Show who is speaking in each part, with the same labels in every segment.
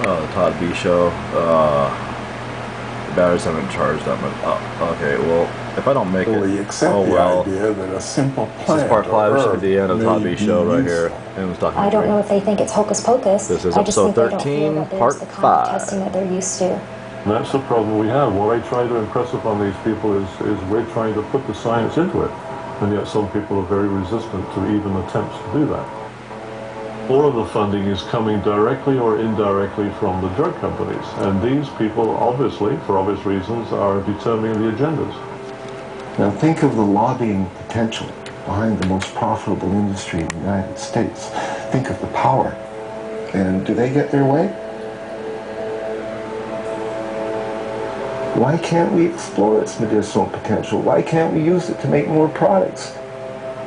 Speaker 1: Todd Bee Show. The batteries haven't charged that much. Oh, okay, well, if I don't make it,
Speaker 2: oh well. The idea that a simple plant
Speaker 1: this is part 5. This should be the end of Todd Bee Show right here.
Speaker 3: I don't know if they think it's hocus pocus.
Speaker 1: This is
Speaker 3: I just
Speaker 1: episode
Speaker 3: think
Speaker 1: 13,
Speaker 3: they
Speaker 1: part
Speaker 3: don't feel that there's the kind
Speaker 1: 5.
Speaker 3: of testing that they're used to.
Speaker 4: And that's the problem we have. What I try to impress upon these people is we're trying to put the science into it. And yet some people are very resistant to even attempts to do that. All of the funding is coming directly or indirectly from the drug companies. And these people, obviously, for obvious reasons, are determining the agendas.
Speaker 2: Now think of the lobbying potential behind the most profitable industry in the United States. Think of the power. And do they get their way? Why can't we explore its medicinal potential? Why can't we use it to make more products?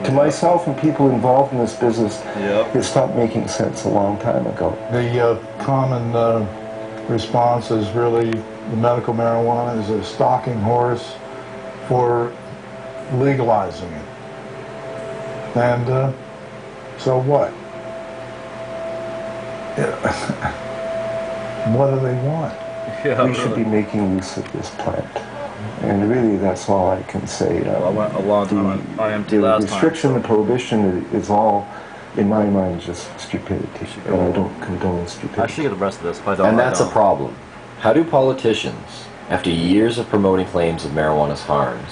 Speaker 2: To myself and people involved in this business, it stopped making sense a long time ago.
Speaker 5: The common response is really the medical marijuana is a stalking horse for legalizing it. And so what? What do they want?
Speaker 2: We should be making use of this plant. And really, that's all I can say.
Speaker 1: I went a long time on IMT
Speaker 2: the
Speaker 1: last
Speaker 2: restriction,
Speaker 1: time.
Speaker 2: the prohibition is all, in my mind, just stupidity. And I don't condone stupidity.
Speaker 1: I should get the rest of this if I don't.
Speaker 6: And that's a problem. How do politicians, after years of promoting claims of marijuana's harms,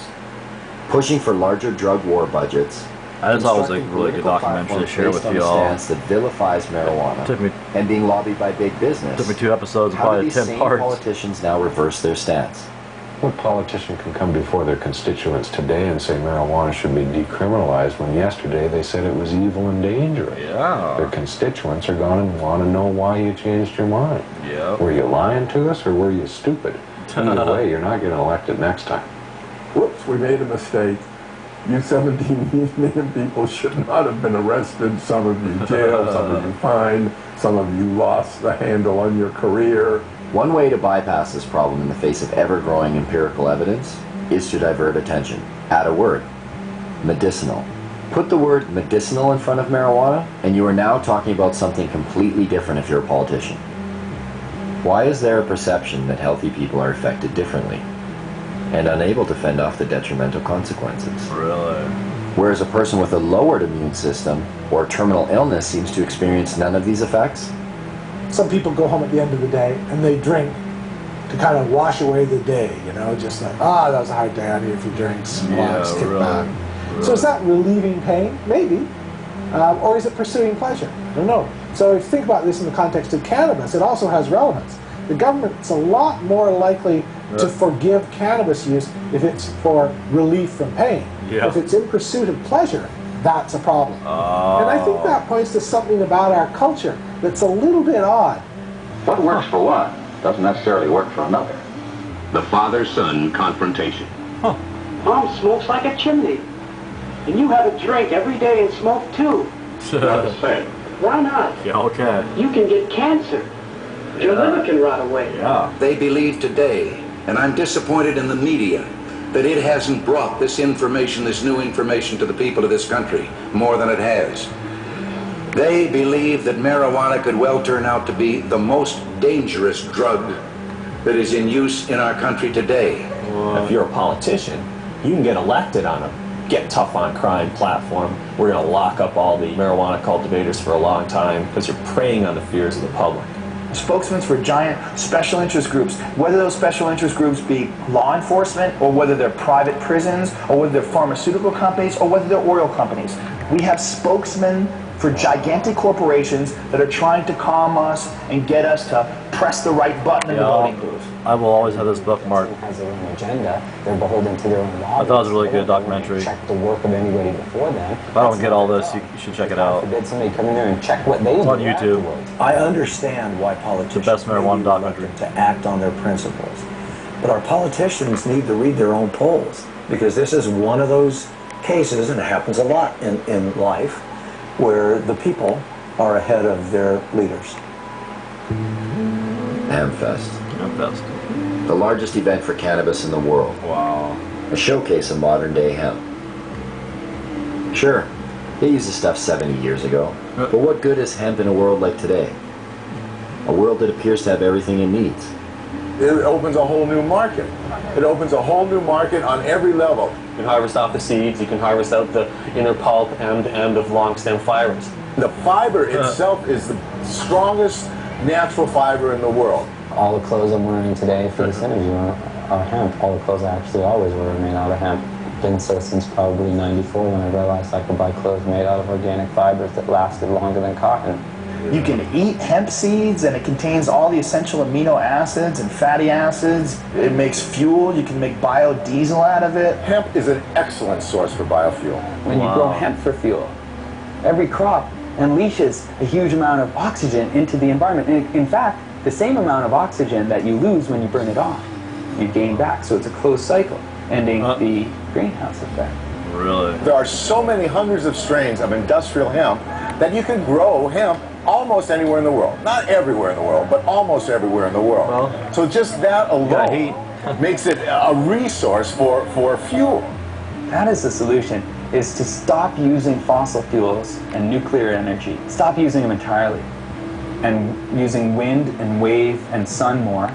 Speaker 6: pushing for larger drug war budgets,
Speaker 1: that's always a really good documentary to share with you all.
Speaker 6: Stance that vilifies marijuana and being lobbied by big business.
Speaker 1: Took me 2 episodes,
Speaker 6: how
Speaker 1: probably
Speaker 6: do
Speaker 1: 10
Speaker 6: these
Speaker 1: parts.
Speaker 6: Politicians now reverse their stance?
Speaker 7: What politician can come before their constituents today and say marijuana should be decriminalized when yesterday they said it was evil and dangerous?
Speaker 1: Yeah.
Speaker 7: Their constituents are going to want to know why you changed your mind.
Speaker 1: Yeah.
Speaker 7: Were you lying to us or were you stupid? Either way, you're not getting elected next time.
Speaker 2: Whoops, we made a mistake. You 17 million people should not have been arrested. Some of you jailed, some of you fined, some of you lost the handle on your career.
Speaker 6: One way to bypass this problem in the face of ever-growing empirical evidence is to divert attention. Add a word. Medicinal. Put the word medicinal in front of marijuana, and you are now talking about something completely different if you're a politician. Why is there a perception that healthy people are affected differently and unable to fend off the detrimental consequences?
Speaker 1: Really?
Speaker 6: Whereas a person with a lowered immune system or terminal illness seems to experience none of these effects?
Speaker 8: Some people go home at the end of the day and they drink to kind of wash away the day, you know, just like, that was a hard day, I need a few drinks, kick back. Really. So is that relieving pain? Maybe. Or is it pursuing pleasure? I don't know. So if you think about this in the context of cannabis, it also has relevance. The government's a lot more likely to forgive cannabis use if it's for relief from pain.
Speaker 1: Yeah.
Speaker 8: If it's in pursuit of pleasure, that's a problem. And I think that points to something about our culture that's a little bit odd.
Speaker 9: What works for one doesn't necessarily work for another. The father-son confrontation.
Speaker 10: Mom smokes like a chimney. And you have a drink every day and smoke too.
Speaker 9: Not the same.
Speaker 10: Why not?
Speaker 1: Yeah, okay.
Speaker 10: You can get cancer. Your liver can rot away.
Speaker 1: Yeah.
Speaker 11: They believe today, and I'm disappointed in the media, that it hasn't brought this information, this new information to the people of this country more than it has. They believe that marijuana could well turn out to be the most dangerous drug that is in use in our country today.
Speaker 12: If you're a politician, you can get elected on a get tough on crime platform. We're going to lock up all the marijuana cultivators for a long time because you're preying on the fears of the public.
Speaker 13: Spokesmen for giant special interest groups, whether those special interest groups be law enforcement or whether they're private prisons or whether they're pharmaceutical companies or whether they're oil companies. We have spokesmen for gigantic corporations that are trying to calm us and get us to press the right button in the voting booth.
Speaker 1: I will always have this bookmark.
Speaker 14: Has their own agenda. They're beholden to their own laws.
Speaker 1: I thought it was a really good documentary.
Speaker 14: Check the work of anybody before them.
Speaker 1: If I don't get all this, you should check it out.
Speaker 14: Forbid somebody come in there and check what they do.
Speaker 1: It's on YouTube.
Speaker 15: I understand why politicians
Speaker 1: the best marijuana documentary
Speaker 15: to act on their principles, but our politicians need to read their own polls, because this is one of those cases, and it happens a lot in life, where the people are ahead of their leaders.
Speaker 6: Hamfest. The largest event for cannabis in the world.
Speaker 1: Wow.
Speaker 6: A showcase of modern-day hemp. Sure, they used the stuff 70 years ago, but what good is hemp in a world like today? A world that appears to have everything it needs.
Speaker 2: It opens a whole new market. It opens a whole new market on every level.
Speaker 12: You can harvest off the seeds, you can harvest out the inner pulp and end of long stem fibers.
Speaker 2: The fiber itself is the strongest natural fiber in the world.
Speaker 14: All the clothes I'm wearing today for this interview are hemp. All the clothes I actually always wear are made out of hemp. Been so since probably '94 when I realized I could buy clothes made out of organic fibers that lasted longer than cotton.
Speaker 13: You can eat hemp seeds, and it contains all the essential amino acids and fatty acids. It makes fuel. You can make biodiesel out of it.
Speaker 2: Hemp is an excellent source for biofuel.
Speaker 14: When you grow hemp for fuel, every crop unleashes a huge amount of oxygen into the environment. And in fact, the same amount of oxygen that you lose when you burn it off, you gain back. So it's a closed cycle, ending the greenhouse effect.
Speaker 1: Really?
Speaker 2: There are so many hundreds of strains of industrial hemp that you can grow hemp almost anywhere in the world. Not everywhere in the world, but almost everywhere in the world. Well, so just that alone makes it a resource for fuel.
Speaker 14: That is the solution, is to stop using fossil fuels and nuclear energy. Stop using them entirely. And using wind and wave and sun more,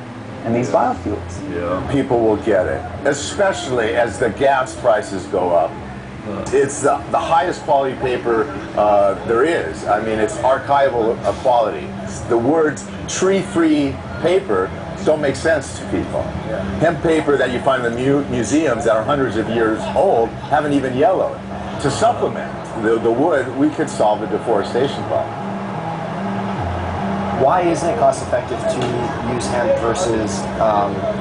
Speaker 14: and these biofuels.
Speaker 2: Yeah. People will get it, especially as the gas prices go up. It's the highest quality paper there is. I mean, it's archival quality. The words tree-free paper don't make sense to people. Hemp paper that you find in the museums that are hundreds of years old haven't even yellowed. To supplement the wood, we could solve the deforestation problem.
Speaker 16: Why isn't it cost effective to use hemp versus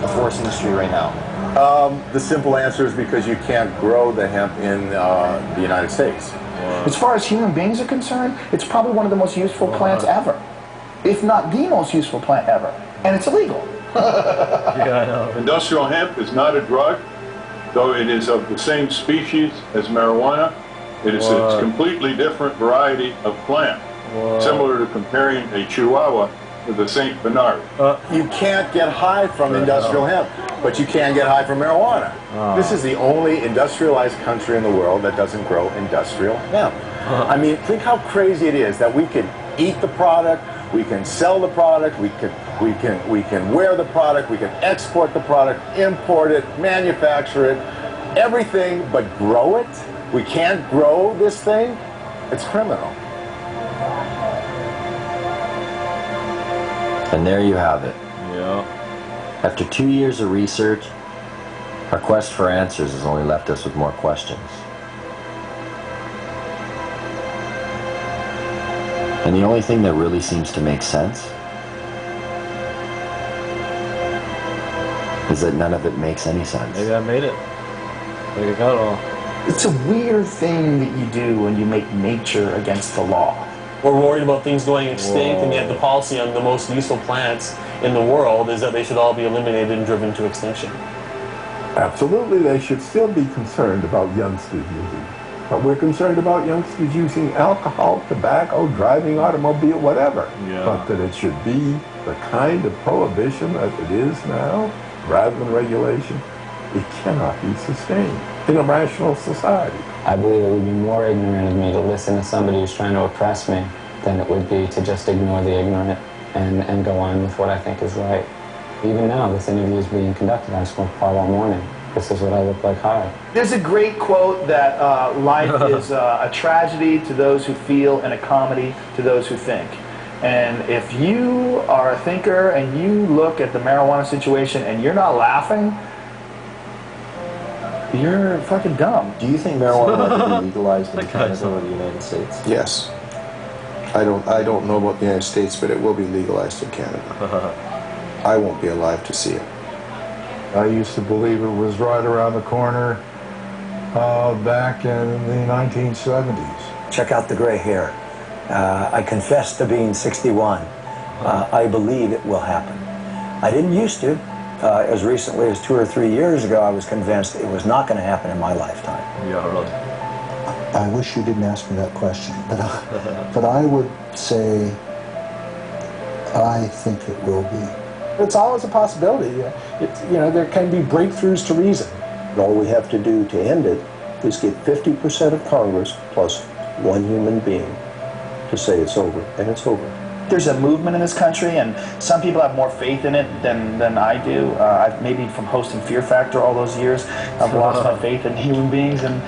Speaker 16: the forest industry right now?
Speaker 2: The simple answer is because you can't grow the hemp in the United States.
Speaker 13: As far as human beings are concerned, it's probably one of the most useful plants ever, if not the most useful plant ever, and it's illegal.
Speaker 4: Yeah, I know. Industrial hemp is not a drug, though it is of the same species as marijuana. It is a completely different variety of plant, similar to comparing a Chihuahua with a St. Bernard.
Speaker 2: You can't get high from industrial hemp, but you can get high from marijuana. This is the only industrialized country in the world that doesn't grow industrial hemp. I mean, think how crazy it is that we can eat the product, we can sell the product, we can wear the product, we can export the product, import it, manufacture it, everything but grow it. We can't grow this thing. It's criminal.
Speaker 6: And there you have it.
Speaker 1: Yeah.
Speaker 6: After 2 years of research, our quest for answers has only left us with more questions. And the only thing that really seems to make sense is that none of it makes any sense.
Speaker 1: Maybe I made it. Like I got it all.
Speaker 13: It's a weird thing that you do when you make nature against the law.
Speaker 12: We're worried about things going extinct, and yet the policy on the most useful plants in the world is that they should all be eliminated and driven to extinction.
Speaker 2: Absolutely, they should still be concerned about youngsters using. But we're concerned about youngsters using alcohol, tobacco, driving automobile, whatever.
Speaker 1: Yeah.
Speaker 2: But that it should be the kind of prohibition that it is now, rather than regulation, it cannot be sustained in a rational society.
Speaker 14: I believe it would be more ignorant of me to listen to somebody who's trying to oppress me than it would be to just ignore the ignorant and go on with what I think is right. Even now, this interview is being conducted. I smoked pot all morning. This is what I look like high.
Speaker 13: There's a great quote that life is a tragedy to those who feel and a comedy to those who think. And if you are a thinker and you look at the marijuana situation and you're not laughing, you're fucking dumb.
Speaker 16: Do you think marijuana might be legalized in Canada or the United States?
Speaker 2: Yes. I don't know about the United States, but it will be legalized in Canada. I won't be alive to see it.
Speaker 5: I used to believe it was right around the corner back in the 1970s.
Speaker 15: Check out the gray hair. I confess to being 61. I believe it will happen. I didn't used to. As recently as 2 or 3 years ago, I was convinced it was not going to happen in my lifetime.
Speaker 1: Yeah, really.
Speaker 17: I wish you didn't ask me that question, but I would say I think it will be.
Speaker 8: It's always a possibility. There can be breakthroughs to reason.
Speaker 17: All we have to do to end it is get 50% of Congress plus one human being to say it's over, and it's over.
Speaker 13: there's a movement in this country, and some people have more faith in it than I do. Maybe from hosting Fear Factor all those years, I've lost my faith in human beings and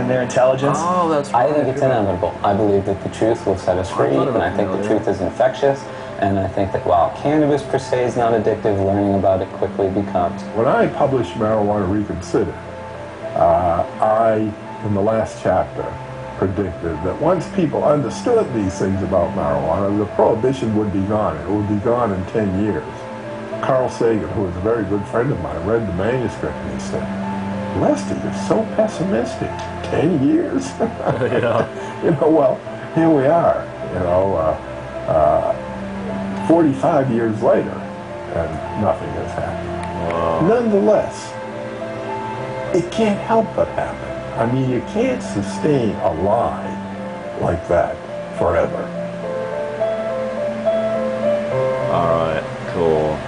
Speaker 13: their intelligence.
Speaker 1: Oh, that's right.
Speaker 14: I think it's inevitable. I believe that the truth will set us free, and I think the truth is infectious. And I think that while cannabis per se is not addictive, learning about it quickly becomes.
Speaker 4: When I published Marijuana Reconsidered, I, in the last chapter, predicted that once people understood these things about marijuana, the prohibition would be gone. It would be gone in 10 years. Carl Sagan, who was a very good friend of mine, read the manuscript and he said, "Lester, you're so pessimistic. 10 years?"
Speaker 1: Yeah.
Speaker 4: You know, well, here we are, 45 years later, and nothing has happened.
Speaker 1: Wow.
Speaker 4: Nonetheless, it can't help but happen. I mean, you can't sustain a lie like that forever.
Speaker 1: Alright, cool.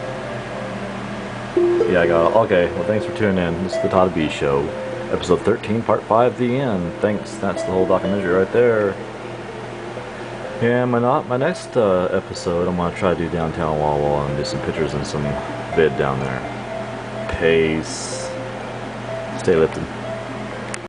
Speaker 1: Yeah, I got it. Okay, well, thanks for tuning in. This is the Todd Bee Show. Episode 13, Part 5, the end. Thanks. That's the whole documentary right there. Yeah, my next episode, I'm going to try to do downtown Wawa and do some pictures and some vid down there. Peace. Stay lifted.